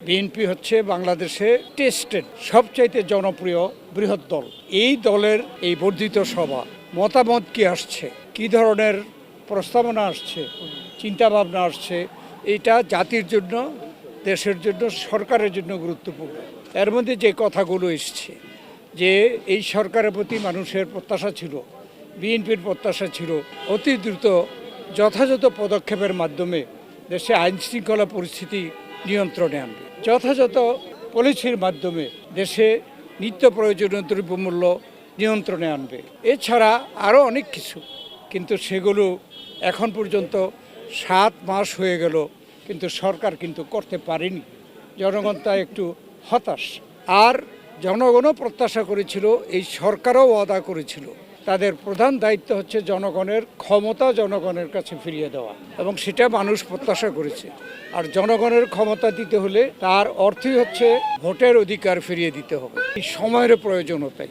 BNP হচ্ছে বাংলাদেশে tested সবচাইতে জনপ্রিয় বৃহৎ দল। এই দলের এই বর্ধিত সভা মতামত কি আসছে, কি ধরনের প্রস্তাবনা আসছে, চিন্তা ভাবনা আসছে, এটা জাতির জন্য, দেশের জন্য, সরকারের জন্য গুরুত্বপূর্ণ। এর মধ্যে যে কথাগুলো এসছে যে এই সরকারের প্রতি মানুষের প্রত্যাশা ছিল, বিএনপির প্রত্যাশা ছিল অতি দ্রুত যথাযথ পদক্ষেপের মাধ্যমে দেশে আইন শৃঙ্খলা পরিস্থিতি নিয়ন্ত্রণে আনবে, যথাযথ পলিসির মাধ্যমে দেশে নিত্য প্রয়োজনীয় দ্রব্যমূল্য নিয়ন্ত্রণে আনবে। এছাড়া আরও অনেক কিছু, কিন্তু সেগুলো এখন পর্যন্ত 7 মাস হয়ে গেল, কিন্তু সরকার কিন্তু করতে পারেনি। জনগণ তা একটু হতাশ। আর জনগণও প্রত্যাশা করেছিল, এই সরকারও ওয়াদা করেছিল তাদের প্রধান দায়িত্ব হচ্ছে জনগণের ক্ষমতা জনগণের কাছে ফিরিয়ে দেওয়া, এবং সেটা মানুষ প্রত্যাশা করেছে। আর জনগণের ক্ষমতা দিতে হলে তার অর্থই হচ্ছে ভোটের অধিকার ফিরিয়ে দিতে হবে। এই সময়ের প্রয়োজনও তাই।